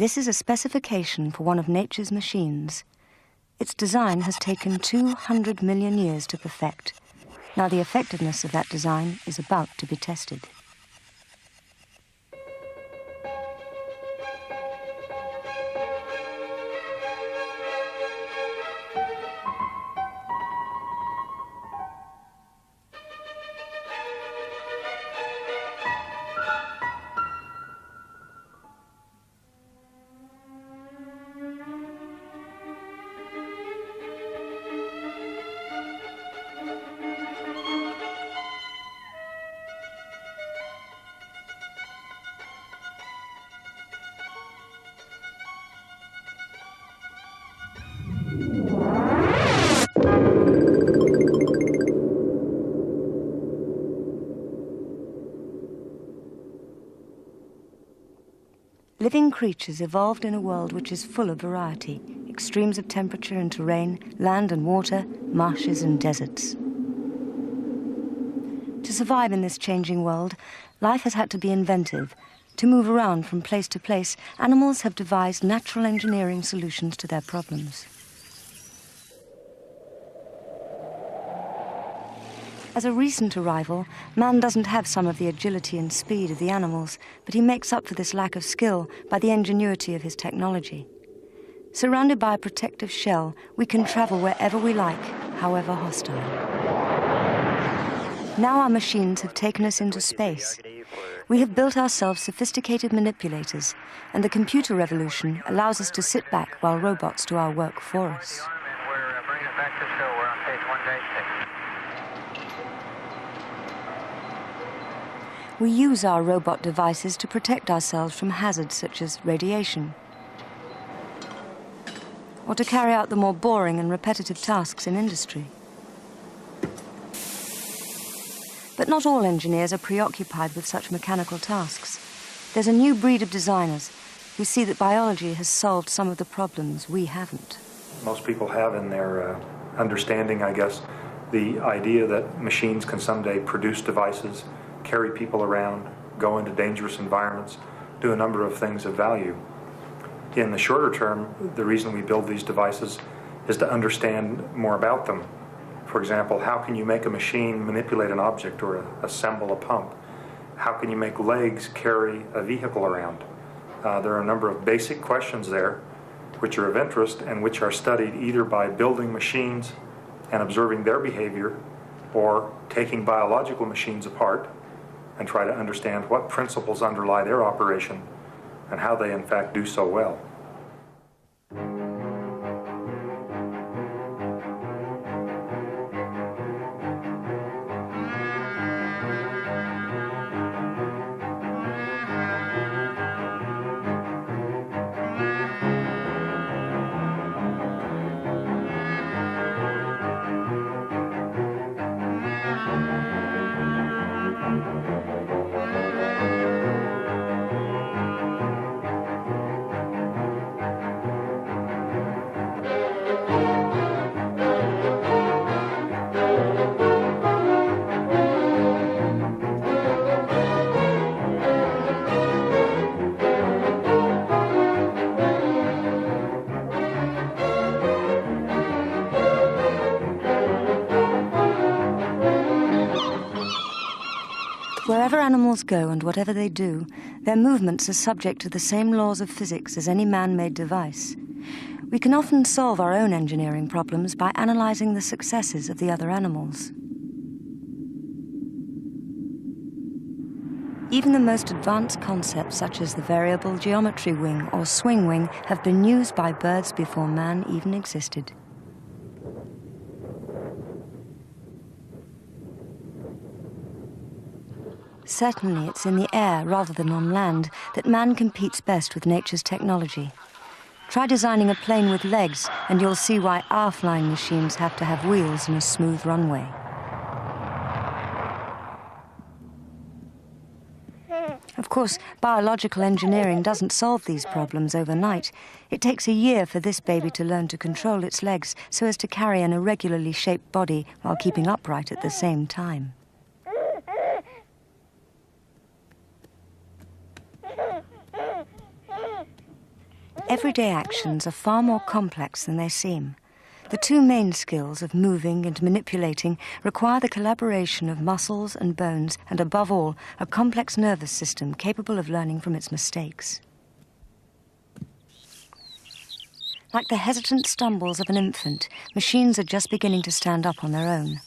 This is a specification for one of nature's machines. Its design has taken 200 million years to perfect. Now the effectiveness of that design is about to be tested. Living creatures evolved in a world which is full of variety, extremes of temperature and terrain, land and water, marshes and deserts. To survive in this changing world, life has had to be inventive. To move around from place to place, animals have devised natural engineering solutions to their problems. As a recent arrival, man doesn't have some of the agility and speed of the animals, but he makes up for this lack of skill by the ingenuity of his technology. Surrounded by a protective shell, we can travel wherever we like, however hostile. Now our machines have taken us into space. We have built ourselves sophisticated manipulators, and the computer revolution allows us to sit back while robots do our work for us. We're bringing it back to show. We're on page 1-6. We use our robot devices to protect ourselves from hazards such as radiation, or to carry out the more boring and repetitive tasks in industry. But not all engineers are preoccupied with such mechanical tasks. There's a new breed of designers who see that biology has solved some of the problems we haven't. Most people have in their understanding, I guess, the idea that machines can someday produce devices, carry people around, go into dangerous environments, do a number of things of value. In the shorter term, the reason we build these devices is to understand more about them. For example, how can you make a machine manipulate an object or assemble a pump? How can you make legs carry a vehicle around? There are a number of basic questions there which are of interest and which are studied either by building machines and observing their behavior, or taking biological machines apart and try to understand what principles underlie their operation and how they in fact do so well. Wherever animals go and whatever they do, their movements are subject to the same laws of physics as any man-made device. We can often solve our own engineering problems by analyzing the successes of the other animals. Even the most advanced concepts, such as the variable geometry wing or swing wing, have been used by birds before man even existed. Certainly, it's in the air rather than on land that man competes best with nature's technology. Try designing a plane with legs, and you'll see why our flying machines have to have wheels and a smooth runway. Of course, biological engineering doesn't solve these problems overnight. It takes a year for this baby to learn to control its legs so as to carry an irregularly shaped body while keeping upright at the same time. everyday actions are far more complex than they seem. The two main skills of moving and manipulating require the collaboration of muscles and bones and, above all, a complex nervous system capable of learning from its mistakes. Like the hesitant stumbles of an infant, machines are just beginning to stand up on their own.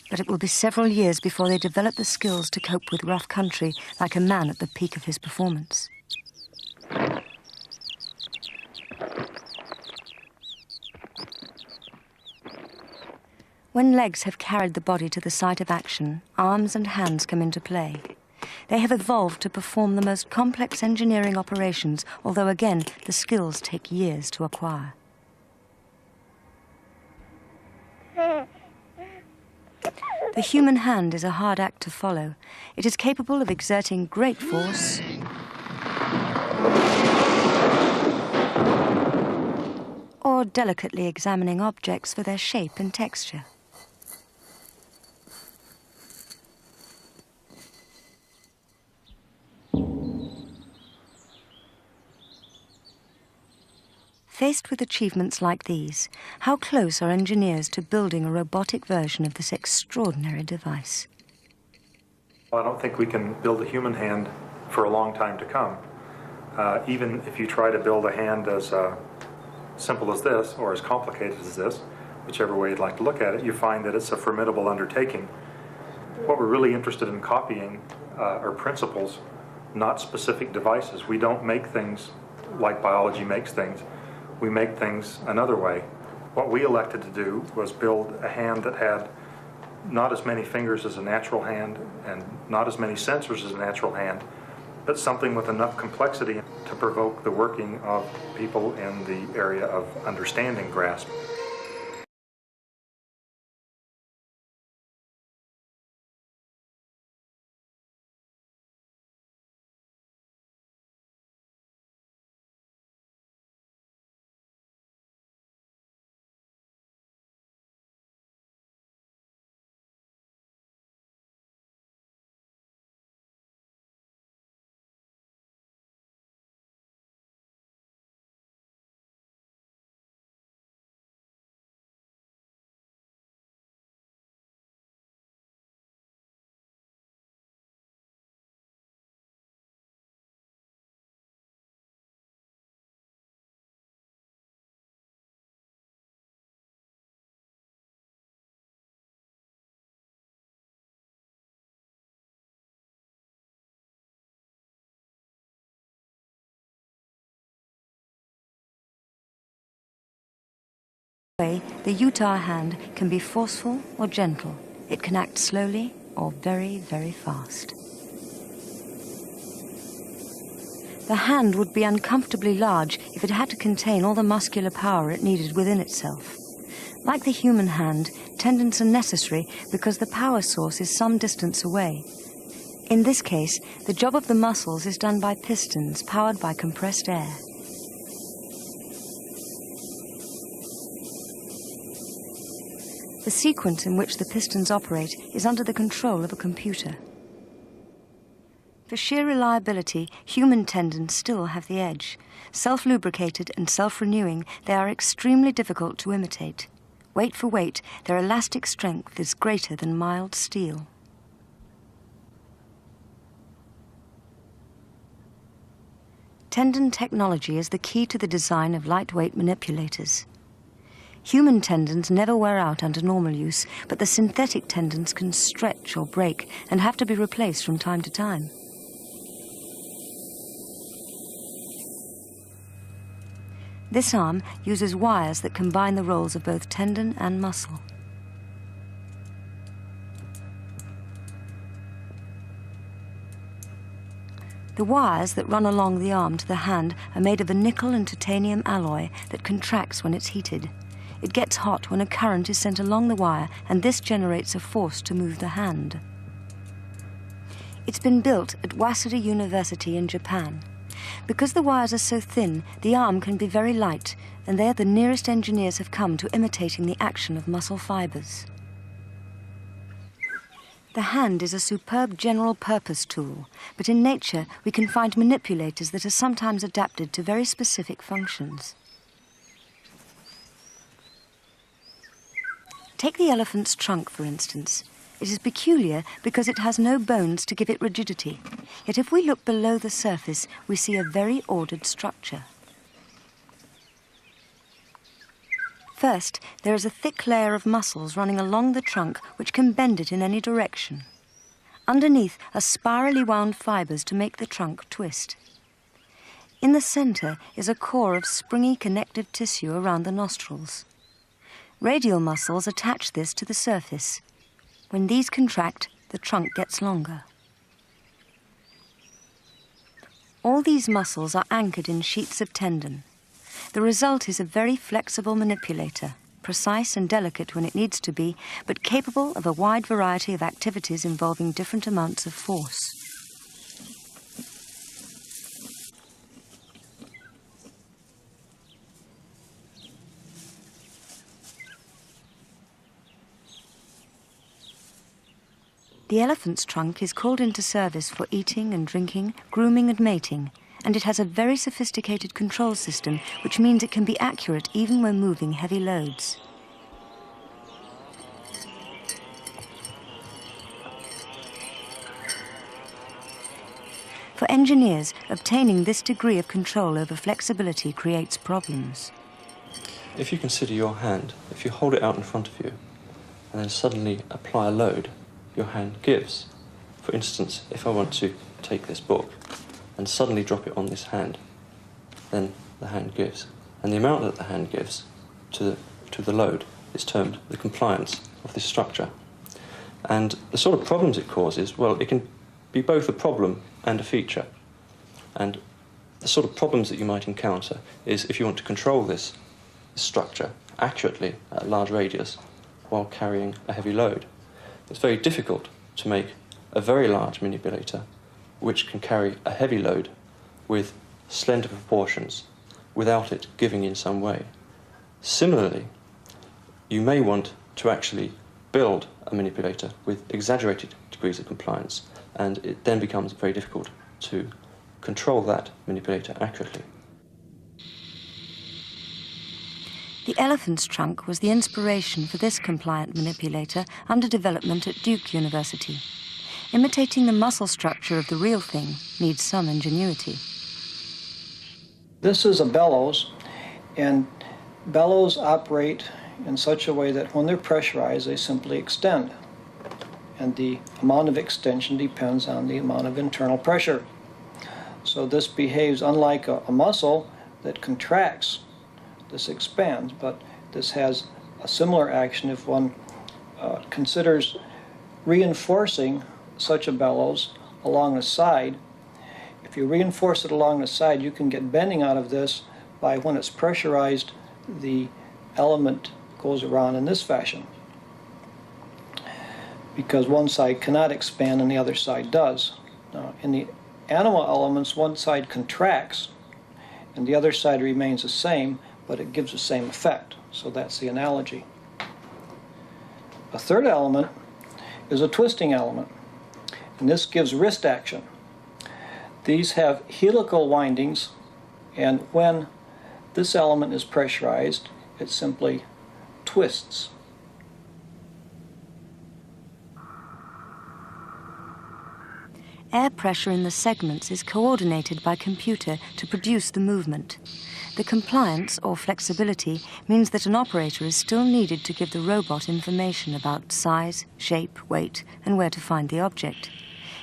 But it will be several years before they develop the skills to cope with rough country like a man at the peak of his performance. When legs have carried the body to the site of action, arms and hands come into play. They have evolved to perform the most complex engineering operations, although again, the skills take years to acquire. The human hand is a hard act to follow. It is capable of exerting great force or delicately examining objects for their shape and texture. Faced with achievements like these, how close are engineers to building a robotic version of this extraordinary device? Well, I don't think we can build a human hand for a long time to come. Even if you try to build a hand as simple as this or as complicated as this, whichever way you'd like to look at it, you find that it's a formidable undertaking. What we're really interested in copying are principles, not specific devices. We don't make things like biology makes things. We make things another way. What we elected to do was build a hand that had not as many fingers as a natural hand and not as many sensors as a natural hand, but something with enough complexity to provoke the working of people in the area of understanding grasp. The Utah hand can be forceful or gentle. It can act slowly or very, very fast. The hand would be uncomfortably large if it had to contain all the muscular power it needed within itself. Like the human hand, tendons are necessary because the power source is some distance away. In this case, the job of the muscles is done by pistons powered by compressed air. The sequence in which the pistons operate is under the control of a computer. For sheer reliability, human tendons still have the edge. Self-lubricated and self-renewing, they are extremely difficult to imitate. Weight for weight, their elastic strength is greater than mild steel. Tendon technology is the key to the design of lightweight manipulators. Human tendons never wear out under normal use, but the synthetic tendons can stretch or break and have to be replaced from time to time. This arm uses wires that combine the roles of both tendon and muscle. The wires that run along the arm to the hand are made of a nickel and titanium alloy that contracts when it's heated. It gets hot when a current is sent along the wire, and this generates a force to move the hand. It's been built at Waseda University in Japan. Because the wires are so thin, the arm can be very light, and they're the nearest engineers have come to imitating the action of muscle fibers. The hand is a superb general-purpose tool, but in nature we can find manipulators that are sometimes adapted to very specific functions. Take the elephant's trunk, for instance. It is peculiar because it has no bones to give it rigidity. Yet if we look below the surface, we see a very ordered structure. First, there is a thick layer of muscles running along the trunk which can bend it in any direction. Underneath are spirally wound fibres to make the trunk twist. In the centre is a core of springy connective tissue around the nostrils. Radial muscles attach this to the surface. When these contract, the trunk gets longer. All these muscles are anchored in sheets of tendon. The result is a very flexible manipulator, precise and delicate when it needs to be, but capable of a wide variety of activities involving different amounts of force. The elephant's trunk is called into service for eating and drinking, grooming and mating, and it has a very sophisticated control system, which means it can be accurate even when moving heavy loads. For engineers, obtaining this degree of control over flexibility creates problems. If you consider your hand, if you hold it out in front of you and then suddenly apply a load, your hand gives. For instance, if I want to take this book and suddenly drop it on this hand, then the hand gives. And the amount that the hand gives to the load is termed the compliance of this structure. And the sort of problems it causes, well, it can be both a problem and a feature. And the sort of problems that you might encounter is if you want to control this structure accurately at a large radius while carrying a heavy load. It's very difficult to make a very large manipulator which can carry a heavy load with slender proportions without it giving in some way. Similarly, you may want to actually build a manipulator with exaggerated degrees of compliance, and it then becomes very difficult to control that manipulator accurately. The elephant's trunk was the inspiration for this compliant manipulator under development at Duke University. Imitating the muscle structure of the real thing needs some ingenuity. This is a bellows, and bellows operate in such a way that when they're pressurized, they simply extend. And the amount of extension depends on the amount of internal pressure. So this behaves unlike a muscle that contracts. This expands, but this has a similar action if one considers reinforcing such a bellows along the side. If you reinforce it along the side, you can get bending out of this by when it's pressurized, the element goes around in this fashion, because one side cannot expand and the other side does. Now, in the animal elements, one side contracts and the other side remains the same, but it gives the same effect. So that's the analogy. A third element is a twisting element, and this gives wrist action. These have helical windings, and when this element is pressurized, it simply twists. Air pressure in the segments is coordinated by computer to produce the movement. The compliance, or flexibility, means that an operator is still needed to give the robot information about size, shape, weight, and where to find the object.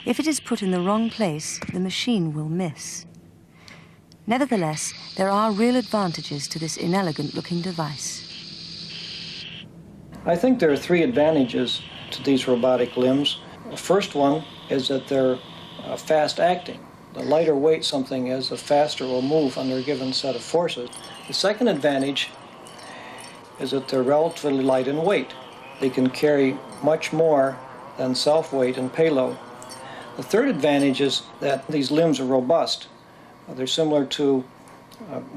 If it is put in the wrong place, the machine will miss. Nevertheless, there are real advantages to this inelegant-looking device. I think there are three advantages to these robotic limbs. The first one is that they're fast-acting. The lighter weight something is, the faster it will move under a given set of forces. The second advantage is that they're relatively light in weight. They can carry much more than self-weight and payload. The third advantage is that these limbs are robust. They're similar to,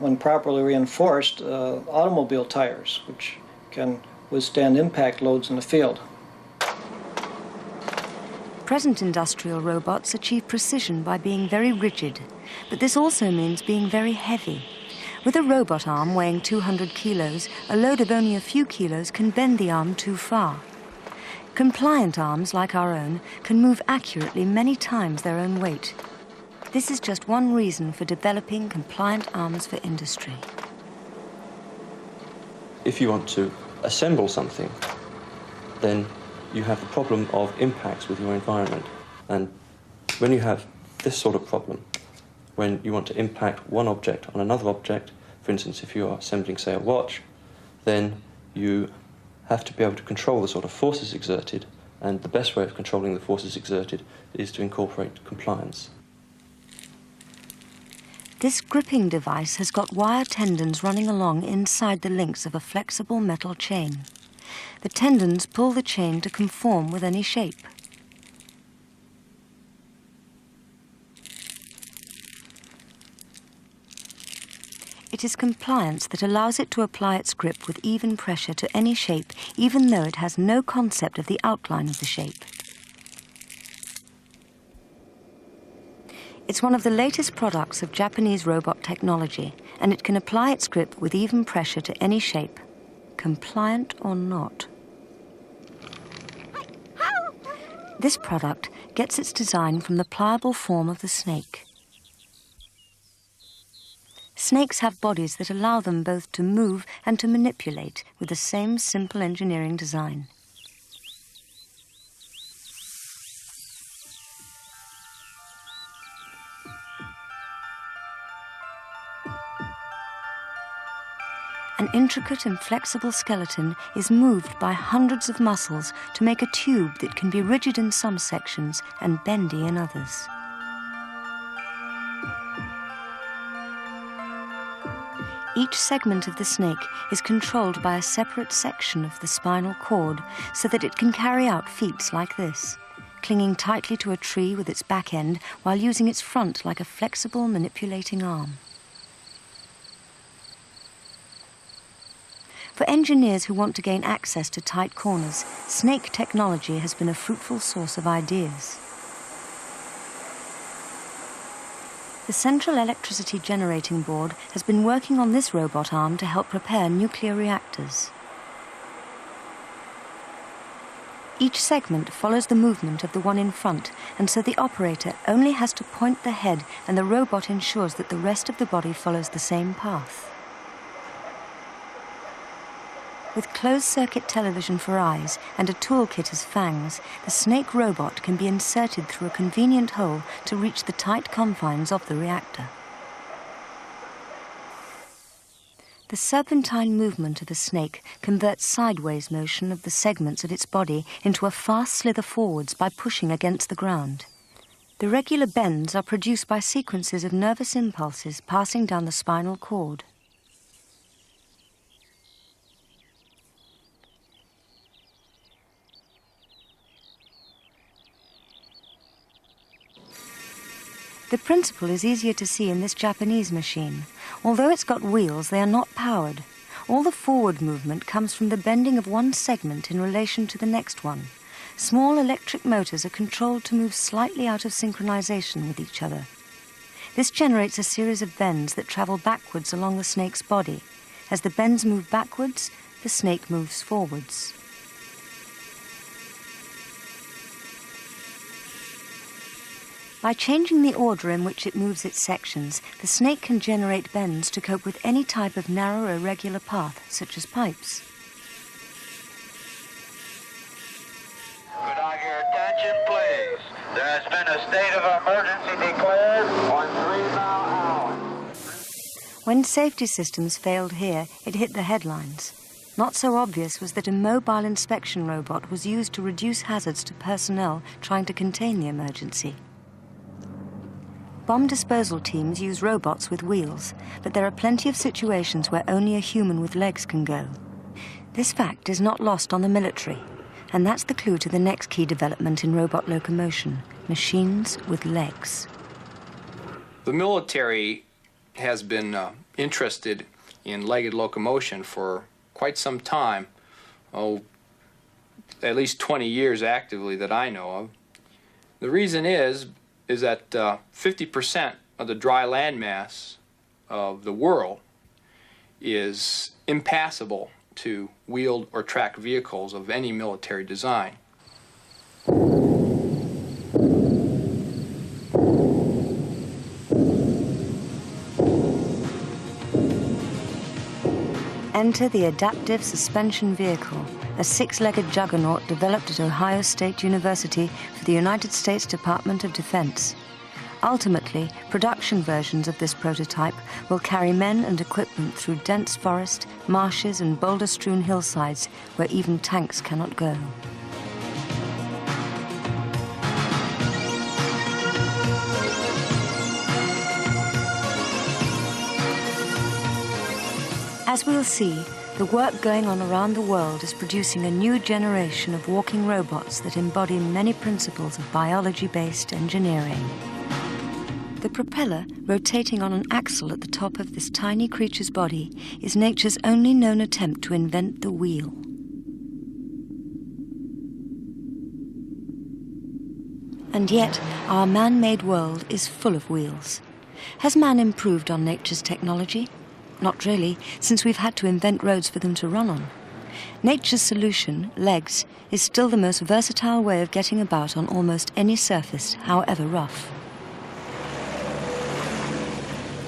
when properly reinforced, automobile tires, which can withstand impact loads in the field. Present industrial robots achieve precision by being very rigid, but this also means being very heavy. With a robot arm weighing 200 kilos, a load of only a few kilos can bend the arm too far. Compliant arms, like our own, can move accurately many times their own weight. This is just one reason for developing compliant arms for industry. If you want to assemble something, then you have the problem of impacts with your environment. And when you have this sort of problem, when you want to impact one object on another object, for instance, if you are assembling, say, a watch, then you have to be able to control the sort of forces exerted, and the best way of controlling the forces exerted is to incorporate compliance. This gripping device has got wire tendons running along inside the links of a flexible metal chain. The tendons pull the chain to conform with any shape. It is compliance that allows it to apply its grip with even pressure to any shape, even though it has no concept of the outline of the shape. It's one of the latest products of Japanese robot technology, and it can apply its grip with even pressure to any shape, compliant or not. This product gets its design from the pliable form of the snake. Snakes have bodies that allow them both to move and to manipulate with the same simple engineering design. An intricate and flexible skeleton is moved by hundreds of muscles to make a tube that can be rigid in some sections and bendy in others. Each segment of the snake is controlled by a separate section of the spinal cord so that it can carry out feats like this, clinging tightly to a tree with its back end while using its front like a flexible manipulating arm. For engineers who want to gain access to tight corners, snake technology has been a fruitful source of ideas. The Central Electricity Generating Board has been working on this robot arm to help prepare nuclear reactors. Each segment follows the movement of the one in front, and so the operator only has to point the head, and the robot ensures that the rest of the body follows the same path. With closed-circuit television for eyes and a toolkit as fangs, the snake robot can be inserted through a convenient hole to reach the tight confines of the reactor. The serpentine movement of a snake converts sideways motion of the segments of its body into a fast slither forwards by pushing against the ground. The regular bends are produced by sequences of nervous impulses passing down the spinal cord. The principle is easier to see in this Japanese machine. Although it's got wheels, they are not powered. All the forward movement comes from the bending of one segment in relation to the next one. Small electric motors are controlled to move slightly out of synchronization with each other. This generates a series of bends that travel backwards along the snake's body. As the bends move backwards, the snake moves forwards. By changing the order in which it moves its sections, the snake can generate bends to cope with any type of narrow, irregular path, such as pipes. Could I get your attention, please? There has been a state of emergency declared on 3 mile hour. When safety systems failed here, it hit the headlines. Not so obvious was that a mobile inspection robot was used to reduce hazards to personnel trying to contain the emergency. Bomb disposal teams use robots with wheels, but there are plenty of situations where only a human with legs can go. This fact is not lost on the military, and that's the clue to the next key development in robot locomotion: machines with legs. The military has been interested in legged locomotion for quite some time, at least 20 years actively that I know of. The reason is that 50% of the dry land mass of the world is impassable to wheeled or tracked vehicles of any military design. Enter the Adaptive Suspension Vehicle, a six-legged juggernaut developed at Ohio State University for the United States Department of Defense. Ultimately, production versions of this prototype will carry men and equipment through dense forest, marshes, and boulder-strewn hillsides where even tanks cannot go. As we'll see, the work going on around the world is producing a new generation of walking robots that embody many principles of biology-based engineering. The propeller, rotating on an axle at the top of this tiny creature's body, is nature's only known attempt to invent the wheel. And yet, our man-made world is full of wheels. Has man improved on nature's technology? Not really, since we've had to invent roads for them to run on. Nature's solution, legs, is still the most versatile way of getting about on almost any surface, however rough.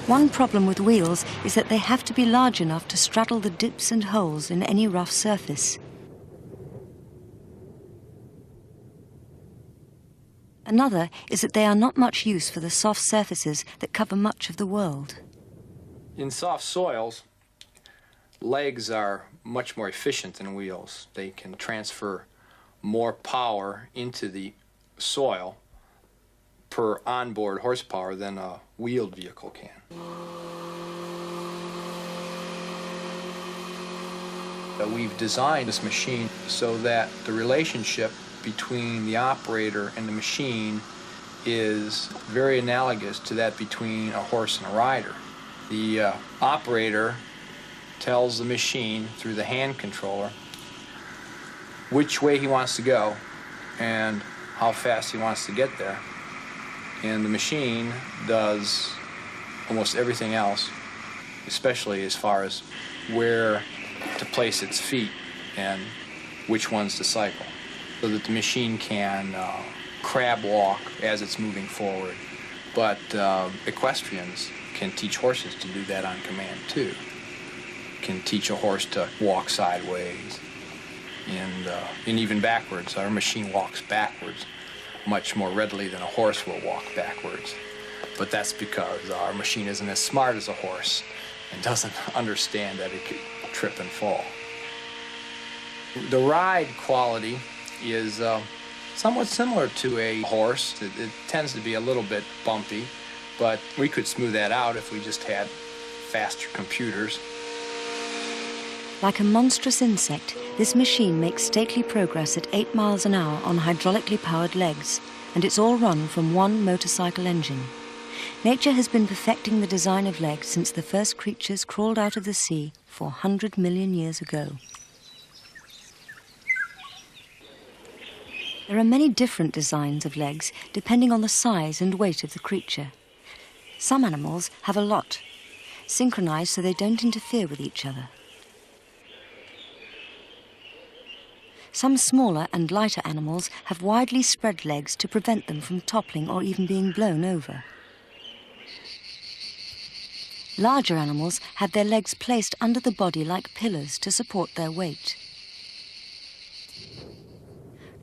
One problem with wheels is that they have to be large enough to straddle the dips and holes in any rough surface. Another is that they are not much use for the soft surfaces that cover much of the world. In soft soils, legs are much more efficient than wheels. They can transfer more power into the soil per onboard horsepower than a wheeled vehicle can. We've designed this machine so that the relationship between the operator and the machine is very analogous to that between a horse and a rider. The operator tells the machine through the hand controller which way he wants to go and how fast he wants to get there. And the machine does almost everything else, especially as far as where to place its feet and which ones to cycle, so that the machine can crab walk as it's moving forward. But equestrians can teach horses to do that on command too. Can teach a horse to walk sideways and even backwards. Our machine walks backwards much more readily than a horse will walk backwards. But that's because our machine isn't as smart as a horse and doesn't understand that it could trip and fall. The ride quality is somewhat similar to a horse. It tends to be a little bit bumpy, but we could smooth that out if we just had faster computers. Like a monstrous insect, this machine makes stately progress at 8 miles an hour on hydraulically powered legs, and it's all run from one motorcycle engine. Nature has been perfecting the design of legs since the first creatures crawled out of the sea 400 million years ago. There are many different designs of legs depending on the size and weight of the creature. Some animals have a lot, synchronized so they don't interfere with each other. Some smaller and lighter animals have widely spread legs to prevent them from toppling or even being blown over. Larger animals have their legs placed under the body like pillars to support their weight.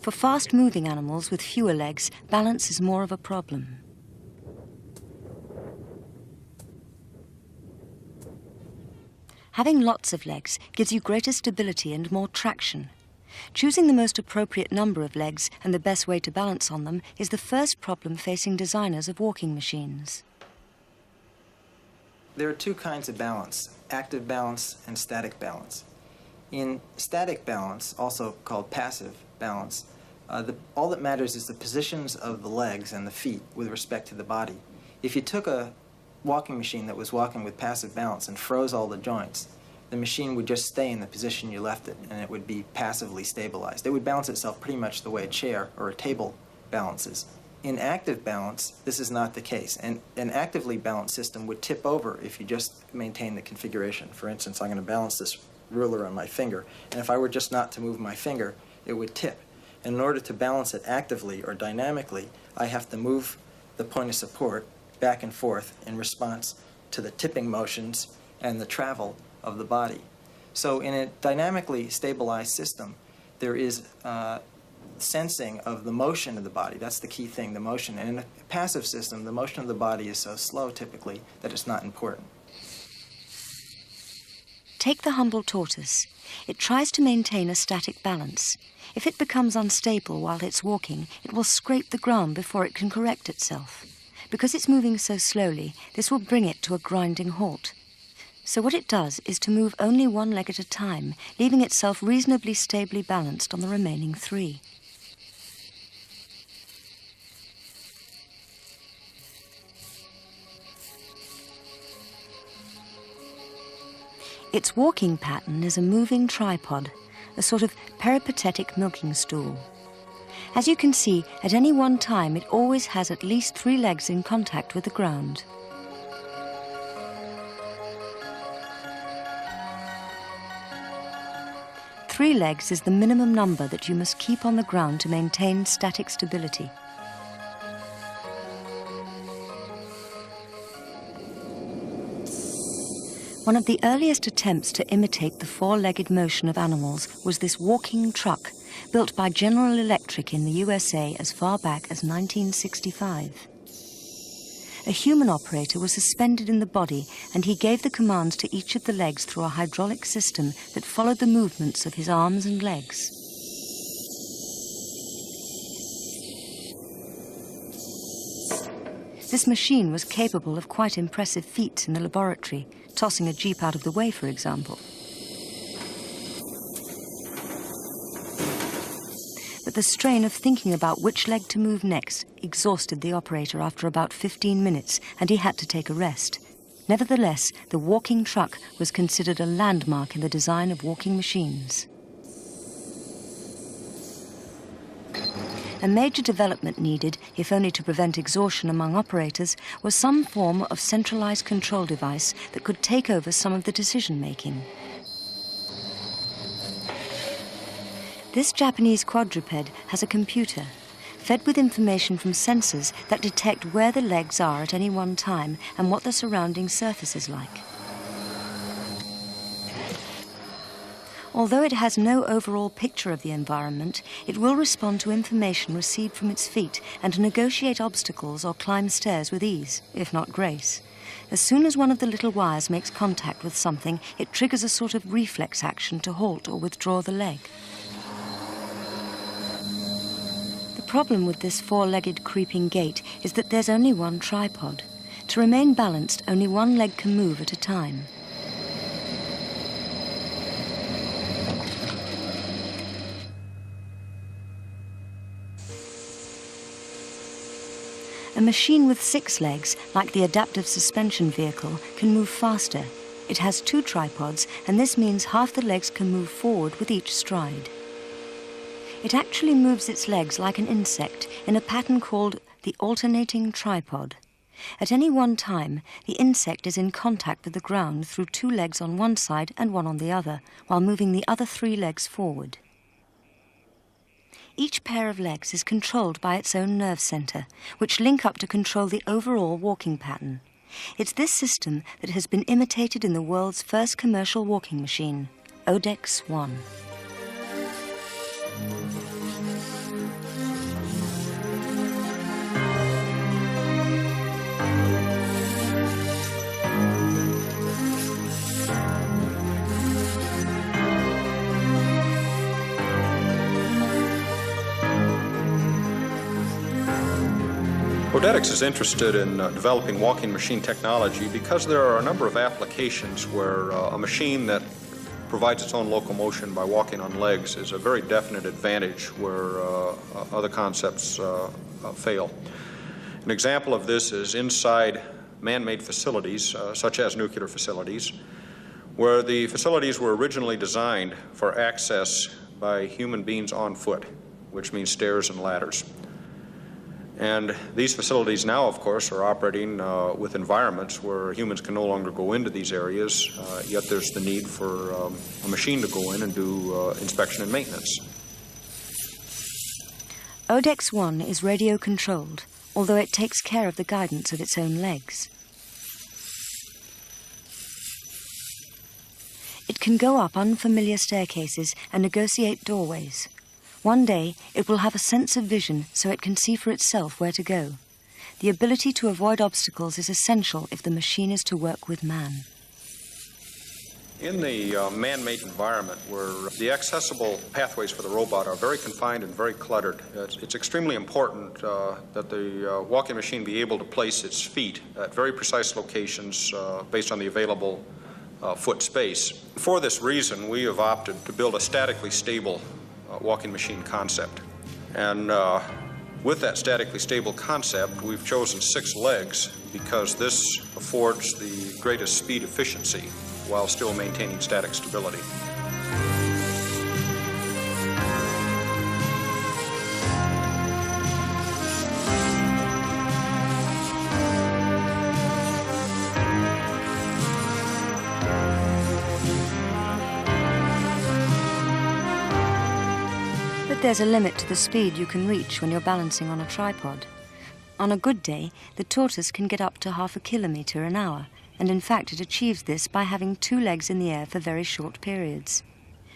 For fast-moving animals with fewer legs, balance is more of a problem. Having lots of legs gives you greater stability and more traction. Choosing the most appropriate number of legs and the best way to balance on them is the first problem facing designers of walking machines. There are two kinds of balance, active balance and static balance. In static balance, also called passive balance, all that matters is the positions of the legs and the feet with respect to the body. If you took a walking machine that was walking with passive balance and froze all the joints, the machine would just stay in the position you left it, and it would be passively stabilized. It would balance itself pretty much the way a chair or a table balances. In active balance, this is not the case. And an actively balanced system would tip over if you just maintain the configuration. For instance, I'm going to balance this ruler on my finger, and if I were just not to move my finger, it would tip. And in order to balance it actively or dynamically, I have to move the point of support back and forth in response to the tipping motions and the travel of the body. So in a dynamically stabilized system, there is sensing of the motion of the body. That's the key thing, the motion. And in a passive system, the motion of the body is so slow typically that it's not important. Take the humble tortoise. It tries to maintain a static balance. If it becomes unstable while it's walking, it will scrape the ground before it can correct itself. Because it's moving so slowly, this will bring it to a grinding halt. So what it does is to move only one leg at a time, leaving itself reasonably stably balanced on the remaining 3. Its walking pattern is a moving tripod, a sort of peripatetic milking stool. As you can see, at any one time it always has at least 3 legs in contact with the ground. Three legs is the minimum number that you must keep on the ground to maintain static stability. One of the earliest attempts to imitate the 4-legged motion of animals was this walking truck, built by General Electric in the USA as far back as 1965. A human operator was suspended in the body, and he gave the commands to each of the legs through a hydraulic system that followed the movements of his arms and legs. This machine was capable of quite impressive feats in the laboratory, tossing a jeep out of the way, for example. But the strain of thinking about which leg to move next exhausted the operator after about 15 minutes, and he had to take a rest. Nevertheless, the walking truck was considered a landmark in the design of walking machines. A major development needed, if only to prevent exhaustion among operators, was some form of centralized control device that could take over some of the decision-making. This Japanese quadruped has a computer, fed with information from sensors that detect where the legs are at any one time and what the surrounding surface is like. Although it has no overall picture of the environment, it will respond to information received from its feet and negotiate obstacles or climb stairs with ease, if not grace. As soon as one of the little wires makes contact with something, it triggers a sort of reflex action to halt or withdraw the leg. The problem with this 4-legged creeping gait is that there's only one tripod. To remain balanced, only one leg can move at a time. A machine with 6 legs, like the adaptive suspension vehicle, can move faster. It has 2 tripods, and this means half the legs can move forward with each stride. It actually moves its legs like an insect in a pattern called the alternating tripod. At any one time, the insect is in contact with the ground through 2 legs on one side and 1 on the other, while moving the other 3 legs forward. Each pair of legs is controlled by its own nerve center, which link up to control the overall walking pattern. It's this system that has been imitated in the world's first commercial walking machine, Odex 1. Odetics is interested in developing walking machine technology because there are a number of applications where a machine that provides its own locomotion by walking on legs is a very definite advantage where other concepts fail. An example of this is inside man-made facilities, such as nuclear facilities, where the facilities were originally designed for access by human beings on foot, which means stairs and ladders. And these facilities now, of course, are operating with environments where humans can no longer go into these areas, yet there's the need for a machine to go in and do inspection and maintenance. ODEX-1 is radio-controlled, although it takes care of the guidance of its own legs. It can go up unfamiliar staircases and negotiate doorways. One day, it will have a sense of vision so it can see for itself where to go. The ability to avoid obstacles is essential if the machine is to work with man. In the man-made environment where the accessible pathways for the robot are very confined and very cluttered, it's extremely important that the walking machine be able to place its feet at very precise locations based on the available foot space. For this reason, we have opted to build a statically stable walking machine concept. And with that statically stable concept, we've chosen 6 legs because this affords the greatest speed efficiency while still maintaining static stability. But there's a limit to the speed you can reach when you're balancing on a tripod. On a good day, the tortoise can get up to 0.5 kilometre an hour, and in fact it achieves this by having 2 legs in the air for very short periods.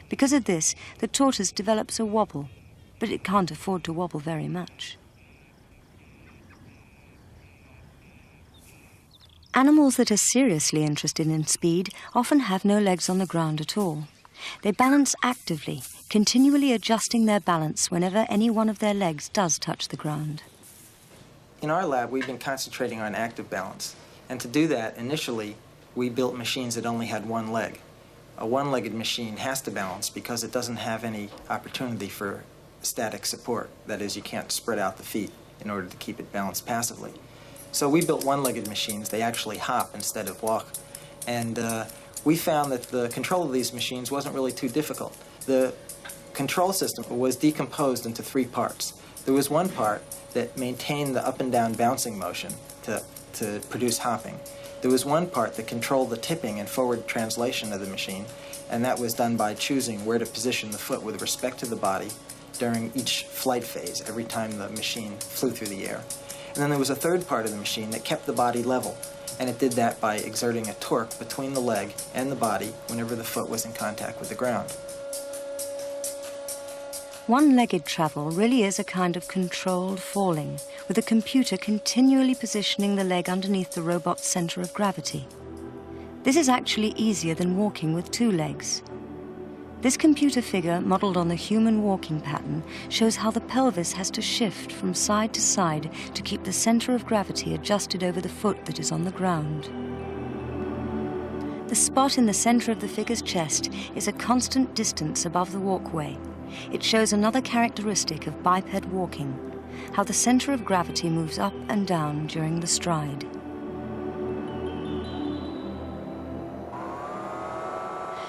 Because of this, the tortoise develops a wobble, but it can't afford to wobble very much. Animals that are seriously interested in speed often have no legs on the ground at all. They balance actively, continually adjusting their balance whenever any one of their legs does touch the ground. In our lab, we've been concentrating on active balance. And to do that, initially, we built machines that only had 1 leg. A one-legged machine has to balance because it doesn't have any opportunity for static support. That is, you can't spread out the feet in order to keep it balanced passively. So we built one-legged machines. They actually hop instead of walk. And we found that the control of these machines wasn't really too difficult. The control system was decomposed into 3 parts. There was one part that maintained the up and down bouncing motion to produce hopping. There was one part that controlled the tipping and forward translation of the machine, and that was done by choosing where to position the foot with respect to the body during each flight phase, every time the machine flew through the air. And then there was a third part of the machine that kept the body level, and it did that by exerting a torque between the leg and the body whenever the foot was in contact with the ground. One-legged travel really is a kind of controlled falling, with a computer continually positioning the leg underneath the robot's center of gravity. This is actually easier than walking with 2 legs. This computer figure, modeled on the human walking pattern, shows how the pelvis has to shift from side to side to keep the center of gravity adjusted over the foot that is on the ground. The spot in the center of the figure's chest is a constant distance above the walkway. It shows another characteristic of biped walking, how the center of gravity moves up and down during the stride.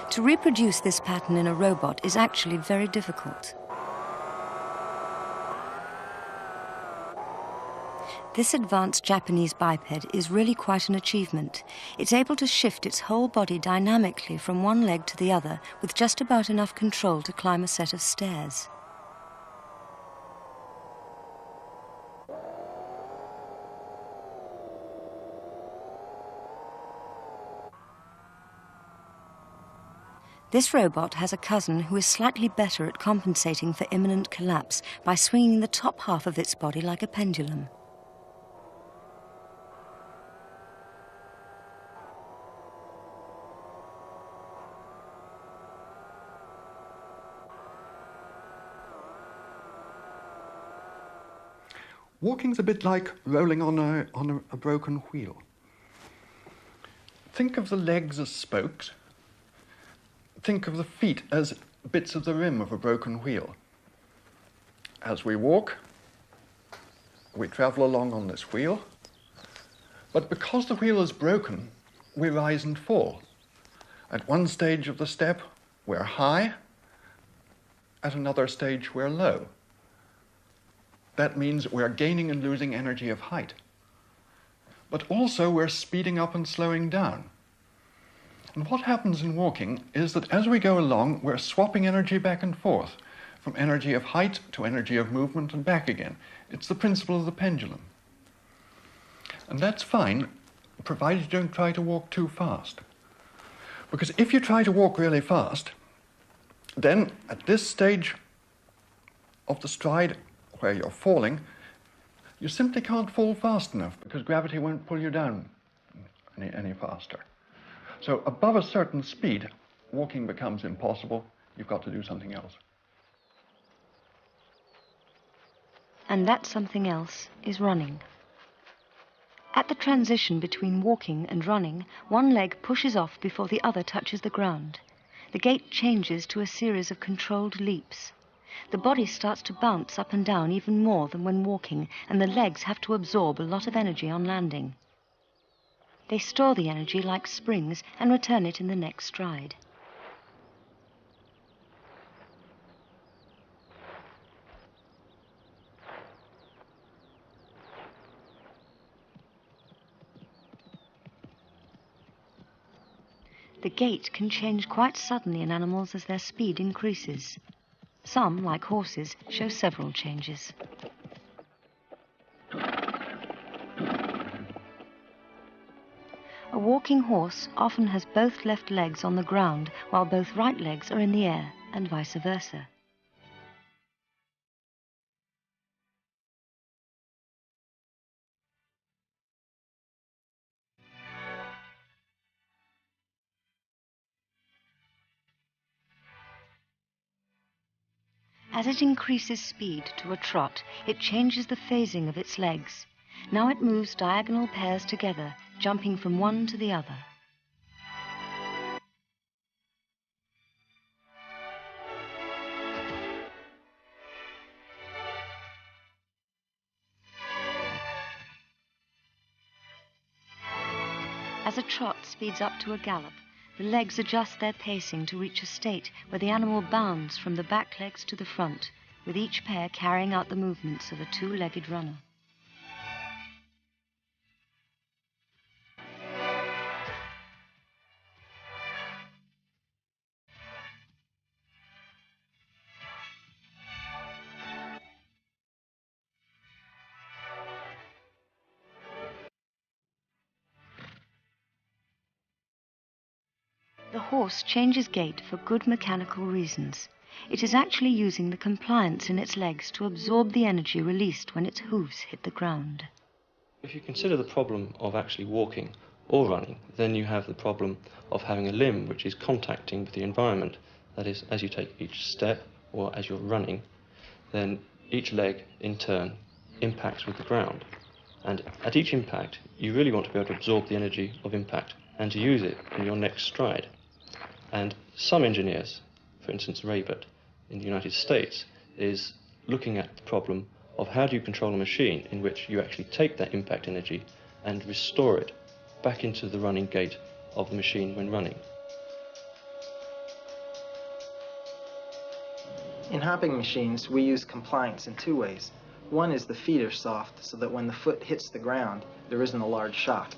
To reproduce this pattern in a robot is actually very difficult. This advanced Japanese biped is really quite an achievement. It's able to shift its whole body dynamically from one leg to the other with just about enough control to climb a set of stairs. This robot has a cousin who is slightly better at compensating for imminent collapse by swinging the top half of its body like a pendulum. Walking's a bit like rolling on a broken wheel. Think of the legs as spokes. Think of the feet as bits of the rim of a broken wheel. As we walk, we travel along on this wheel, but because the wheel is broken, we rise and fall. At one stage of the step, we're high. At another stage, we're low. that means we're gaining and losing energy of height. But also we're speeding up and slowing down. And what happens in walking is that as we go along, we're swapping energy back and forth, from energy of height to energy of movement and back again. It's the principle of the pendulum. And that's fine, provided you don't try to walk too fast. Because if you try to walk really fast, then at this stage of the stride where you're falling, you simply can't fall fast enough because gravity won't pull you down any faster. So above a certain speed, walking becomes impossible. You've got to do something else. And that something else is running. At the transition between walking and running, one leg pushes off before the other touches the ground. The gait changes to a series of controlled leaps. The body starts to bounce up and down even more than when walking, and the legs have to absorb a lot of energy on landing. They store the energy like springs and return it in the next stride. The gait can change quite suddenly in animals as their speed increases. Some, like horses, show several changes. A walking horse often has both left legs on the ground while both right legs are in the air, and vice versa. As it increases speed to a trot, it changes the phasing of its legs. Now it moves diagonal pairs together, jumping from one to the other. As a trot speeds up to a gallop, the legs adjust their pacing to reach a state where the animal bounds from the back legs to the front, with each pair carrying out the movements of a two-legged runner. The horse changes gait for good mechanical reasons. It is actually using the compliance in its legs to absorb the energy released when its hooves hit the ground. If you consider the problem of actually walking or running, then you have the problem of having a limb which is contacting with the environment. That is, as you take each step or as you're running, then each leg in turn impacts with the ground. And at each impact, you really want to be able to absorb the energy of impact and to use it in your next stride. And some engineers, for instance Raybert in the United States, is looking at the problem of how do you control a machine in which you actually take that impact energy and restore it back into the running gait of the machine when running. In hopping machines, we use compliance in two ways. One is the feet are soft, so that when the foot hits the ground, there isn't a large shock.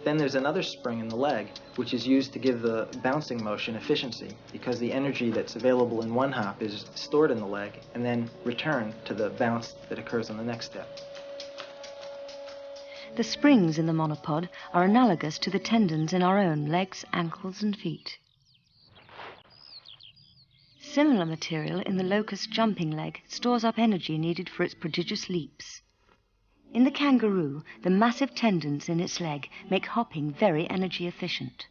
Then there's another spring in the leg, which is used to give the bouncing motion efficiency, because the energy that's available in one hop is stored in the leg and then returned to the bounce that occurs on the next step. The springs in the monopod are analogous to the tendons in our own legs, ankles, and feet. Similar material in the locust jumping leg stores up energy needed for its prodigious leaps. In the kangaroo, the massive tendons in its leg make hopping very energy efficient.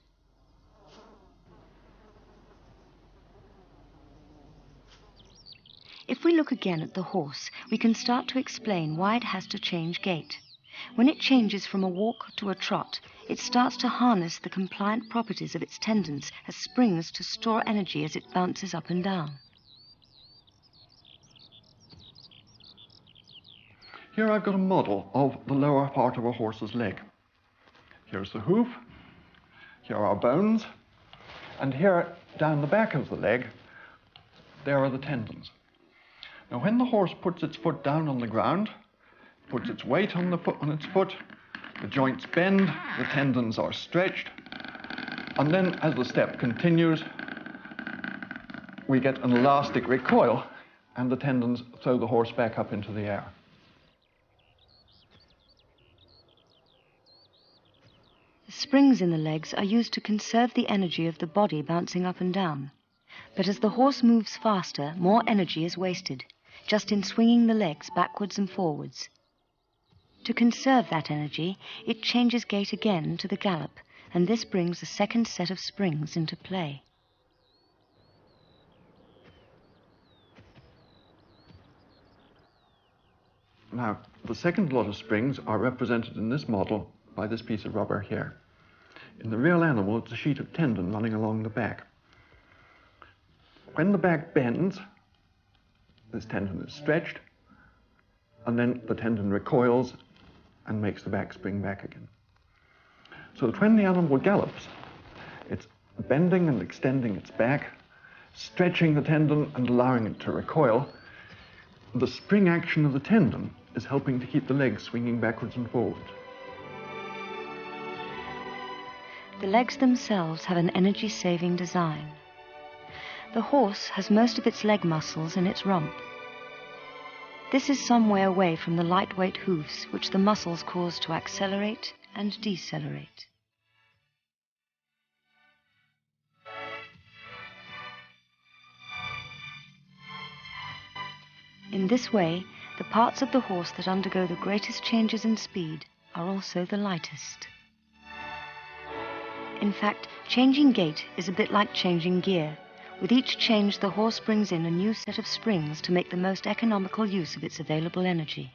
If we look again at the horse, we can start to explain why it has to change gait. When it changes from a walk to a trot, it starts to harness the compliant properties of its tendons as springs to store energy as it bounces up and down. Here I've got a model of the lower part of a horse's leg. Here's the hoof, here are bones, and here down the back of the leg, there are the tendons. Now, when the horse puts its foot down on the ground, puts its weight on its foot, the joints bend, the tendons are stretched, and then as the step continues, we get an elastic recoil, and the tendons throw the horse back up into the air. The springs in the legs are used to conserve the energy of the body bouncing up and down. But as the horse moves faster, more energy is wasted, just in swinging the legs backwards and forwards. To conserve that energy, it changes gait again to the gallop, and this brings a second set of springs into play. Now, the second lot of springs are represented in this model by this piece of rubber here. In the real animal, it's a sheet of tendon running along the back. When the back bends, this tendon is stretched, and then the tendon recoils and makes the back spring back again. So that when the animal gallops, it's bending and extending its back, stretching the tendon and allowing it to recoil. The spring action of the tendon is helping to keep the legs swinging backwards and forwards. The legs themselves have an energy-saving design. The horse has most of its leg muscles in its rump. This is some way away from the lightweight hoofs, which the muscles cause to accelerate and decelerate. In this way, the parts of the horse that undergo the greatest changes in speed are also the lightest. In fact, changing gait is a bit like changing gear. With each change, the horse brings in a new set of springs to make the most economical use of its available energy.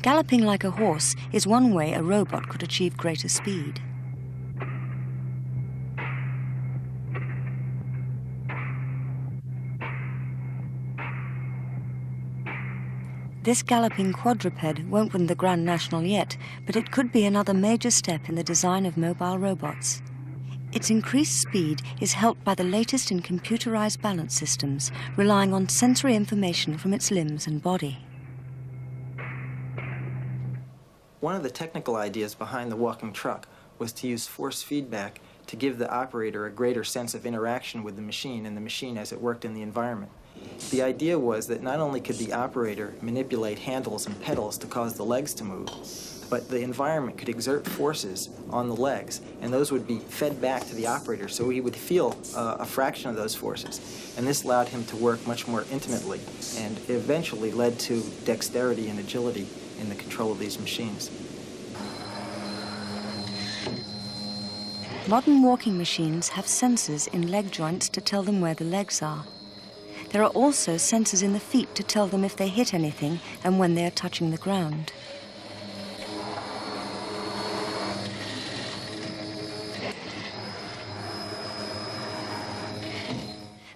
Galloping like a horse is one way a robot could achieve greater speed. This galloping quadruped won't win the Grand National yet, but it could be another major step in the design of mobile robots. Its increased speed is helped by the latest in computerized balance systems, relying on sensory information from its limbs and body. One of the technical ideas behind the walking truck was to use force feedback to give the operator a greater sense of interaction with the machine and the machine as it worked in the environment. The idea was that not only could the operator manipulate handles and pedals to cause the legs to move, but the environment could exert forces on the legs, and those would be fed back to the operator, so he would feel a fraction of those forces. And this allowed him to work much more intimately, and eventually led to dexterity and agility in the control of these machines. Modern walking machines have sensors in leg joints to tell them where the legs are. There are also sensors in the feet to tell them if they hit anything and when they are touching the ground.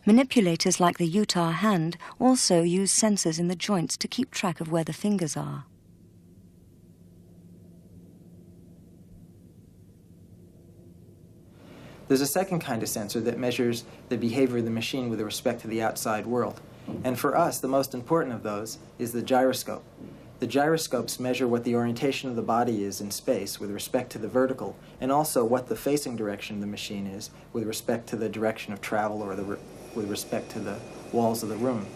Manipulators like the Utah hand also use sensors in the joints to keep track of where the fingers are. There's a second kind of sensor that measures the behavior of the machine with respect to the outside world. And for us, the most important of those is the gyroscope. The gyroscopes measure what the orientation of the body is in space with respect to the vertical, and also what the facing direction of the machine is with respect to the direction of travel or with respect to the walls of the room.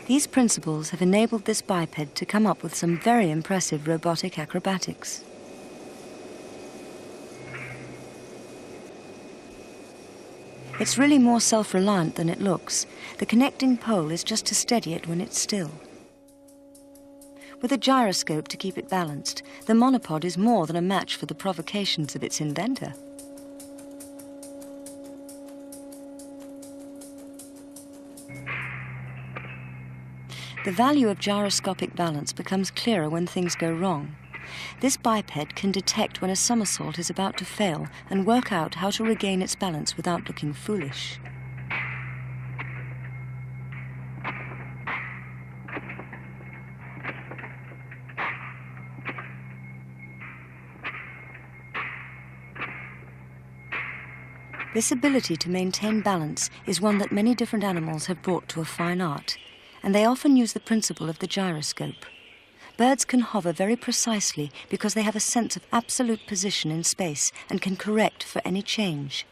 These principles have enabled this biped to come up with some very impressive robotic acrobatics. It's really more self-reliant than it looks. The connecting pole is just to steady it when it's still. With a gyroscope to keep it balanced, the monopod is more than a match for the provocations of its inventor. The value of gyroscopic balance becomes clearer when things go wrong. This biped can detect when a somersault is about to fail and work out how to regain its balance without looking foolish. This ability to maintain balance is one that many different animals have brought to a fine art, and they often use the principle of the gyroscope. Birds can hover very precisely because they have a sense of absolute position in space and can correct for any change.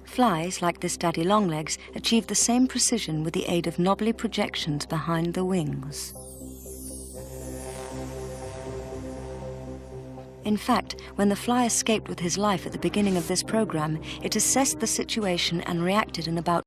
Flies, like this daddy longlegs, achieve the same precision with the aid of knobbly projections behind the wings. In fact, when the fly escaped with his life at the beginning of this program, it assessed the situation and reacted in about